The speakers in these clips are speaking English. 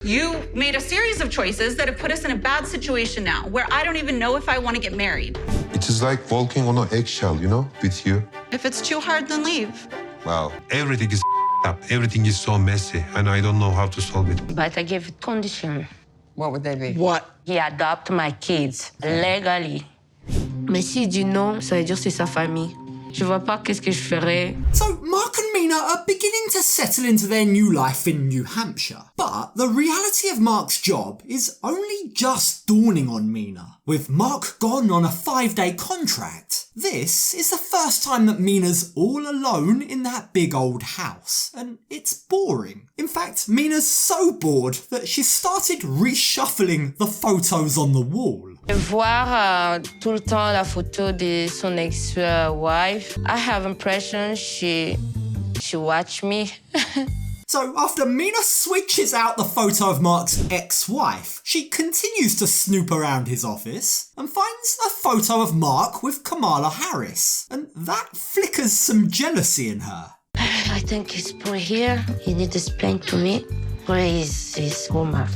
You made a series of choices that have put us in a bad situation now, where I don't even know if I want to get married. It is like walking on an eggshell, you know, with you. If it's too hard, then leave. Wow. Everything is up. Everything is so messy, and I don't know how to solve it. But I gave it condition. What would they be? What? He adopt my kids legally. Mais s'il dit non, ça veut dire c'est sa famille. Je vois pas qu'est-ce que je ferais. So Mark and Mina are beginning to settle into their new life in New Hampshire. But the reality of Mark's job is only just dawning on Mina. With Mark gone on a 5-day contract, this is the first time that Mina's all alone in that big old house. And it's boring. In fact, Mina's so bored that she started reshuffling the photos on the wall. Voir tout le temps la photo de son ex-wife, I have impression she watch me. So after Mina switches out the photo of Mark's ex-wife, she continues to snoop around his office and finds a photo of Mark with Kamala Harris. And that flickers some jealousy in her. I think he's poor here. He need to explain to me where is his woman.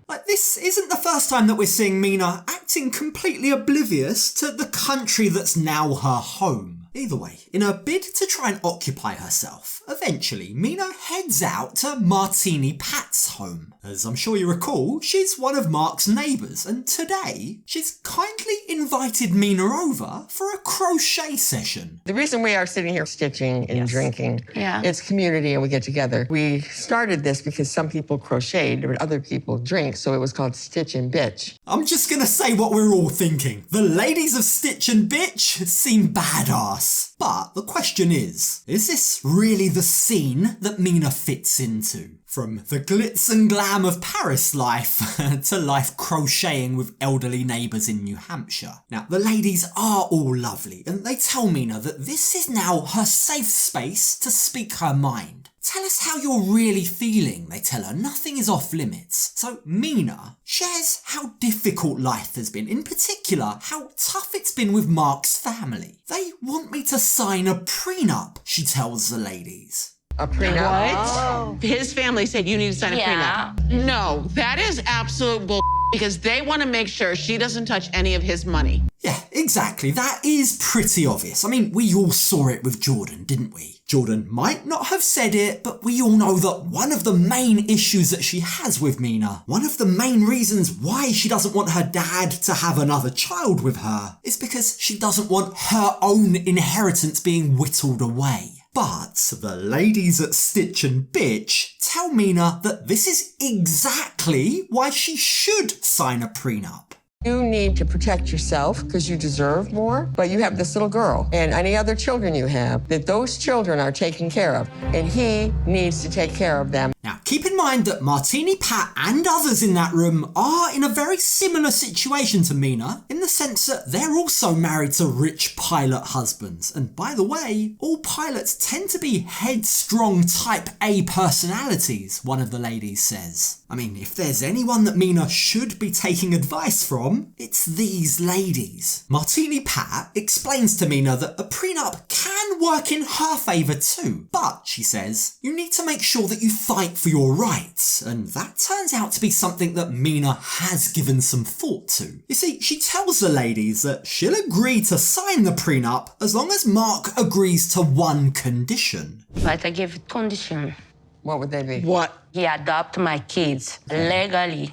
Like, this isn't the first time that we're seeing Mina acting completely oblivious to the country that's now her home. Either way, in a bid to try and occupy herself, eventually Mina heads out to Martini Pat's home. As I'm sure you recall, she's one of Mark's neighbours, and today she's kindly invited Mina over for a crochet session. The reason we are sitting here stitching and drinking, it's community and we get together. We started this because some people crocheted, but other people drink, so it was called Stitch and Bitch. I'm just gonna say what we're all thinking. The ladies of Stitch and Bitch seem badass. But the question is this really the scene that Mina fits into? From the glitz and glam of Paris life to life crocheting with elderly neighbours in New Hampshire. Now, the ladies are all lovely, and they tell Mina that this is now her safe space to speak her mind. Tell us how you're really feeling, they tell her. Nothing is off limits. So Mina shares how difficult life has been, in particular how tough it's been with Mark's family. They want me to sign a prenup, she tells the ladies. A prenup? What? Oh. His family said you need to sign a prenup. No, that is absolute bull because they want to make sure she doesn't touch any of his money. Yeah, exactly. That is pretty obvious. I mean, we all saw it with Jordan, didn't we? Jordan might not have said it, but we all know that one of the main issues that she has with Mina, one of the main reasons why she doesn't want her dad to have another child with her, is because she doesn't want her own inheritance being whittled away. But the ladies at Stitch and Bitch tell Mina that this is exactly why she should sign a prenup. You need to protect yourself because you deserve more, but you have this little girl and any other children you have, that those children are taken care of, and he needs to take care of them. Now, keep in mind that Martini Pat and others in that room are in a very similar situation to Mina, in the sense that they're also married to rich pilot husbands. And by the way, all pilots tend to be headstrong type A personalities, one of the ladies says. I mean, if there's anyone that Mina should be taking advice from, it's these ladies. Martini Pat explains to Mina that a prenup can work in her favour too, but, she says, you need to make sure that you fight for your rights, and that turns out to be something that Mina has given some thought to. You see, she tells the ladies that she'll agree to sign the prenup as long as Mark agrees to one condition. But I gave it condition. What would they be? What? He adopt my kids legally.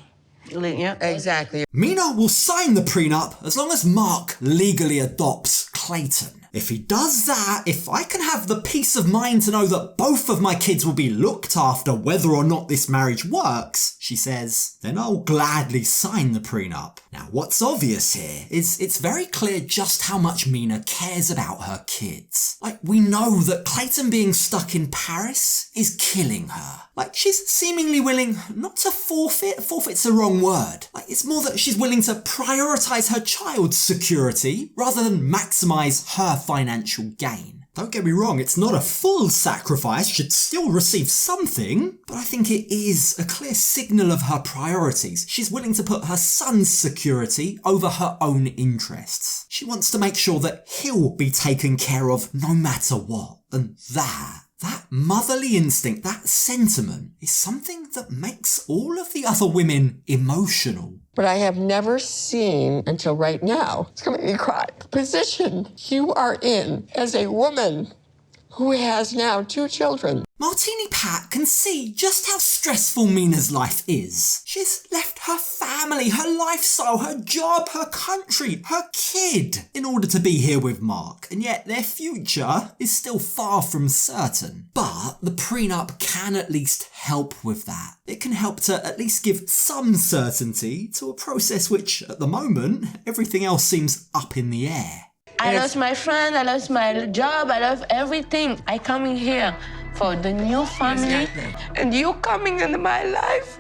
Yeah. Exactly. Mina will sign the prenup as long as Mark legally adopts Clayton. If he does that, if I can have the peace of mind to know that both of my kids will be looked after whether or not this marriage works, she says, then I'll gladly sign the prenup. Now, what's obvious here is it's very clear just how much Mina cares about her kids. Like, we know that Clayton being stuck in Paris is killing her. Like, she's seemingly willing not to forfeit's the wrong word. Like, it's more that she's willing to prioritise her child's security rather than maximise her financial gain. Don't get me wrong, it's not a full sacrifice, she'd still receive something, but I think it is a clear signal of her priorities. She's willing to put her son's security over her own interests. She wants to make sure that he'll be taken care of no matter what, and That motherly instinct, that sentiment, is something that makes all of the other women emotional. But I have never seen, until right now, it's going to make me cry, the position you are in as a woman who has now 2 children. Martini Pat can see just how stressful Mina's life is. She's left her family, her lifestyle, her job, her country, her kid in order to be here with Mark, and yet their future is still far from certain. But the prenup can at least help with that. It can help to at least give some certainty to a process which, at the moment, everything else seems up in the air. I lost my friend, I lost my job, I lost everything. I coming here for the new family, and you coming into my life.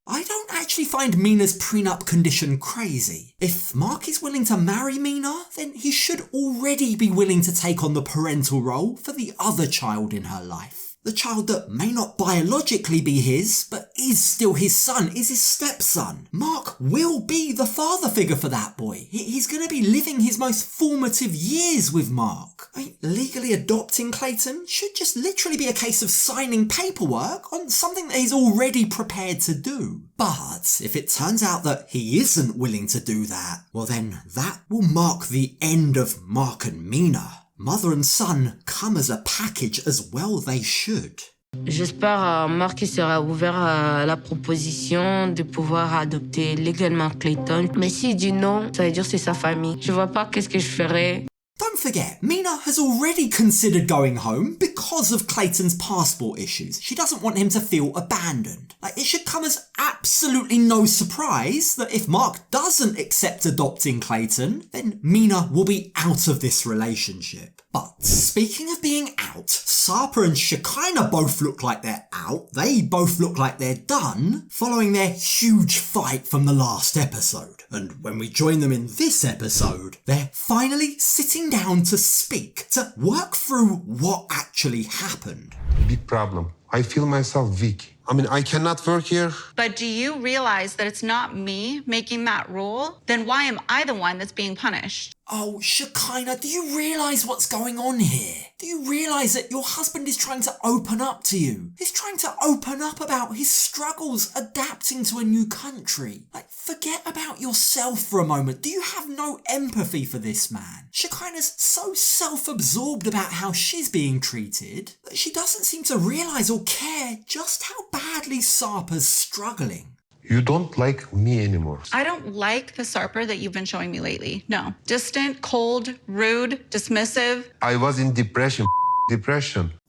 I don't actually find Mina's prenup condition crazy. If Mark is willing to marry Mina, then he should already be willing to take on the parental role for the other child in her life. The child that may not biologically be his, but is still his son, is his stepson. Mark will be the father figure for that boy. He's going to be living his most formative years with Mark. I mean, legally adopting Clayton should just literally be a case of signing paperwork on something that he's already prepared to do. But if it turns out that he isn't willing to do that, well then that will mark the end of Mark and Mina. Mother and son come as a package as well they should. J'espère Marc sera ouvert à la proposition de pouvoir adopter légalement Clayton. Mais s'il dit non, ça veut dire c'est sa famille. Je vois pas qu'est-ce que je ferais. Don't forget, Mina has already considered going home because of Clayton's passport issues. She doesn't want him to feel abandoned. It should come as absolutely no surprise that if Mark doesn't accept adopting Clayton, then Mina will be out of this relationship. But speaking of being out, Sarper and Shekinah both look like they're out. They both look like they're done, following their huge fight from the last episode. And when we join them in this episode, they're finally sitting down to speak, to work through what actually happened. Big problem. I feel myself weak. I mean, I cannot work here. But do you realize that it's not me making that rule? Then why am I the one that's being punished? Oh, Shekinah, do you realise what's going on here? Do you realise that your husband is trying to open up to you? He's trying to open up about his struggles adapting to a new country. Forget about yourself for a moment. Do you have no empathy for this man? Shekinah's so self-absorbed about how she's being treated that she doesn't seem to realise or care just how badly Sarper's struggling. You don't like me anymore. I don't like the Sarper that you've been showing me lately. No. Distant, cold, rude, dismissive. I was in depression.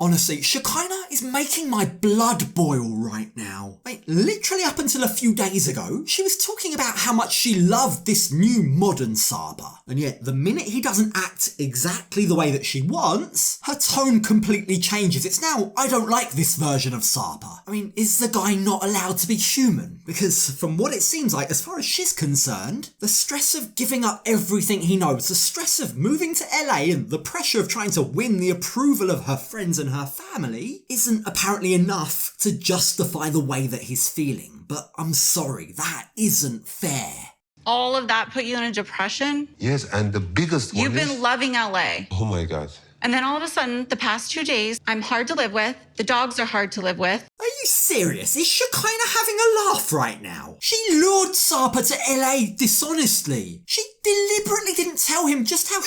Honestly, Shekinah is making my blood boil right now. Literally up until a few days ago, she was talking about how much she loved this new modern Sarper. And yet, the minute he doesn't act exactly the way that she wants, her tone completely changes. It's now, I don't like this version of Sarper. I mean, is the guy not allowed to be human? Because from what it seems like, as far as she's concerned, the stress of giving up everything he knows, the stress of moving to LA and the pressure of trying to win the approval of her friends and her family isn't apparently enough to justify the way that he's feeling. But I'm sorry, that isn't fair. All of that put you in a depression? Yes, and the biggest one You've been loving LA. Oh my God. And then all of a sudden, the past 2 days, I'm hard to live with. The dogs are hard to live with. Are you serious? Is Shekinah having a laugh right now? She lured Sarper to LA dishonestly. She deliberately didn't tell him just how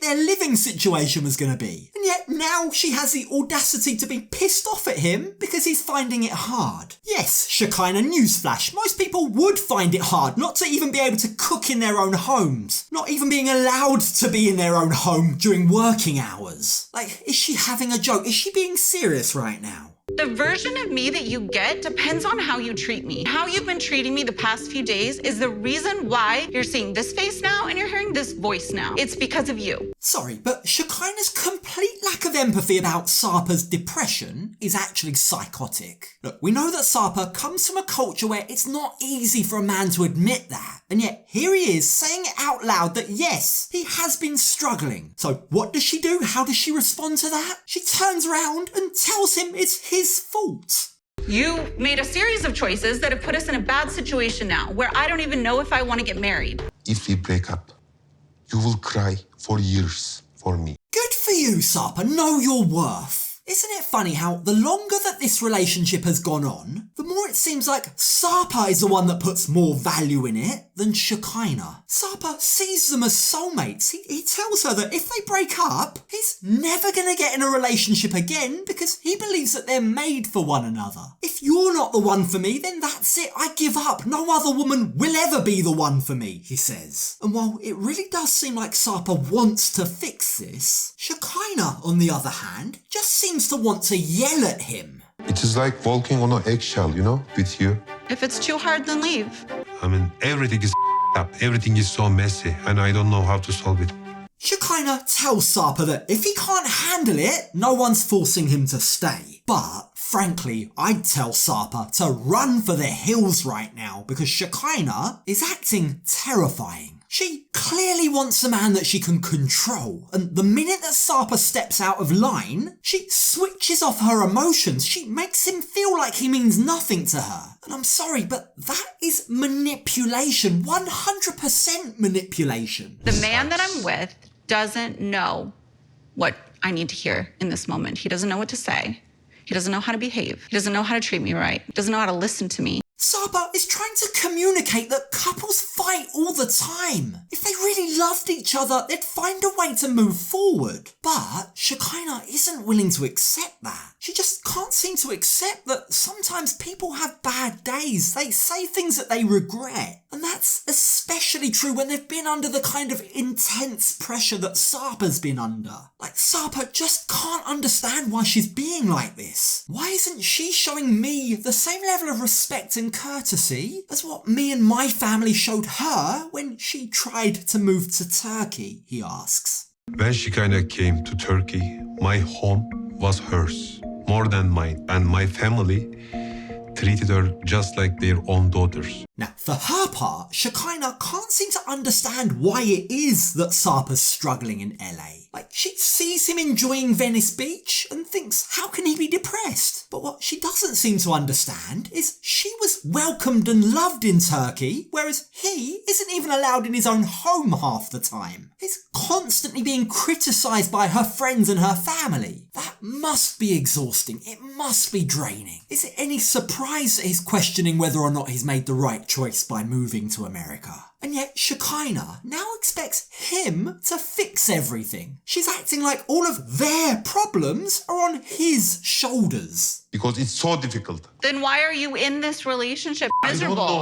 their living situation was going to be. And yet now she has the audacity to be pissed off at him because he's finding it hard. Yes, Shekinah, newsflash, most people would find it hard not to even be able to cook in their own homes. Not even being allowed to be in their own home during working hours. Is she having a joke? Is she being serious right now? The version of me that you get depends on how you treat me. How you've been treating me the past few days is the reason why you're seeing this face now and you're hearing this voice now. It's because of you. Sorry, but Shekinah's complete lack of empathy about Sarper's depression is actually psychotic. Look, we know that Sarper comes from a culture where it's not easy for a man to admit that. And yet here he is saying it out loud that yes, he has been struggling. So what does she do? How does she respond to that? She turns around and tells him it's his fault. You made a series of choices that have put us in a bad situation now where I don't even know if I want to get married. If we break up, you will cry for years for me. Good for you, Sarper. Know your worth. Isn't it funny how the longer that this relationship has gone on, the more it seems like Sarper is the one that puts more value in it than Shekinah. Sarper sees them as soulmates. He tells her that if they break up, he's never going to get in a relationship again because he believes that they're made for one another. If you're not the one for me, then that's it. I give up. No other woman will ever be the one for me, he says. And while it really does seem like Sarper wants to fix this, Shekinah, on the other hand, just seems to want to yell at him. It is like walking on an eggshell, you know, with you. If it's too hard, then leave. I mean, everything is up. Everything is so messy, and I don't know how to solve it. Shekinah tells Sarper that if he can't handle it, no one's forcing him to stay. But, frankly, I'd tell Sarper to run for the hills right now because Shekinah is acting terrifying. She clearly wants a man that she can control, and the minute that Sarper steps out of line, she switches off her emotions. She makes him feel like he means nothing to her. And I'm sorry, but that is manipulation, 100% manipulation. The man that I'm with doesn't know what I need to hear in this moment. He doesn't know what to say. He doesn't know how to behave. He doesn't know how to treat me right. He doesn't know how to listen to me. Sarper is trying to communicate that couples fight all the time. If they really loved each other, they'd find a way to move forward. But Shekinah isn't willing to accept that. She just can't seem to accept that sometimes people have bad days. They say things that they regret. And that's especially true when they've been under the kind of intense pressure that Sarper's been under. Like, Sarper just can't understand why she's being like this. Why isn't she showing me the same level of respect and courtesy as what me and my family showed her when she tried to move to Turkey, he asks. When Shekinah came to Turkey, my home was hers, more than mine, and my family treated her just like their own daughters. Now, for her part, Shekinah can't seem to understand why it is that Sarper's struggling in LA. Like, she sees him enjoying Venice Beach and thinks, how can he be depressed? But what she doesn't seem to understand is she was welcomed and loved in Turkey, whereas he isn't even allowed in his own home half the time. He's constantly being criticised by her friends and her family. That must be exhausting. It must be draining. Is it any surprise that he's questioning whether or not he's made the right choice by moving to America? And yet Shekinah now expects him to fix everything. She's acting like all of their problems are on his shoulders. Because it's so difficult. Then why are you in this relationship? Miserable. I don't know.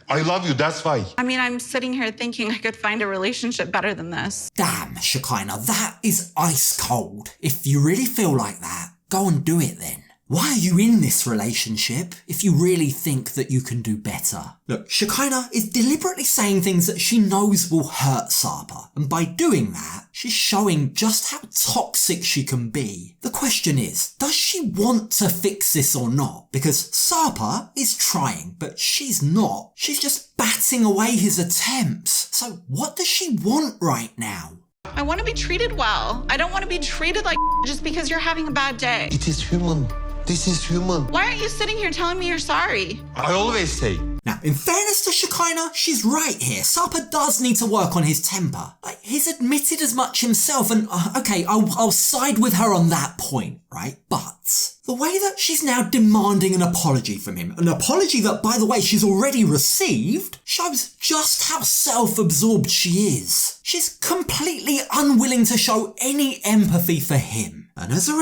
I love you, that's why. I mean, I'm sitting here thinking I could find a relationship better than this. Damn, Shekinah, that is ice cold. If you really feel like that, go and do it then. Why are you in this relationship if you really think that you can do better? Look, Shekinah is deliberately saying things that she knows will hurt Sarper, and by doing that, she's showing just how toxic she can be. The question is, does she want to fix this or not? Because Sarper is trying, but she's not. She's just batting away his attempts. So what does she want right now? I want to be treated well. I don't want to be treated like just because you're having a bad day. It is human. This is human. Why aren't you sitting here telling me you're sorry? I always say. Now, in fairness to Shekinah, she's right here. Sarper does need to work on his temper. Like, he's admitted as much himself, and okay, I'll side with her on that point, right? But the way that she's now demanding an apology from him, an apology that, by the way, she's already received, shows just how self-absorbed she is. She's completely unwilling to show any empathy for him. And as a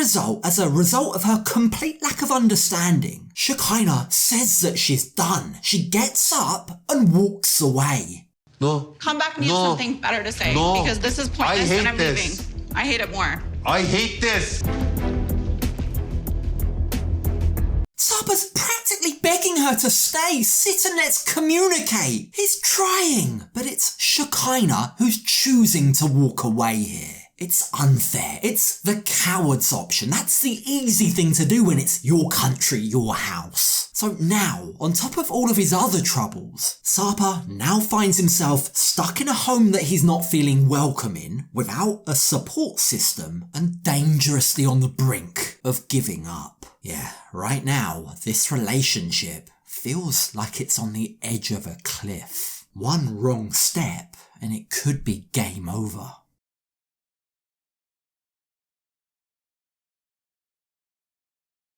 result of her complete lack of understanding, Shekinah says that she's done. She gets up and walks away. No. Come back and use something better to say. No. Because this is pointless and I'm leaving. I hate it more. I hate this. Sarper's practically begging her to stay. Sit and let's communicate. He's trying, but it's Shekinah who's choosing to walk away here. It's unfair. It's the coward's option. That's the easy thing to do when it's your country, your house. So now, on top of all of his other troubles, Sarper now finds himself stuck in a home that he's not feeling welcome in, without a support system, and dangerously on the brink of giving up. Yeah, right now, this relationship feels like it's on the edge of a cliff. One wrong step, and it could be game over.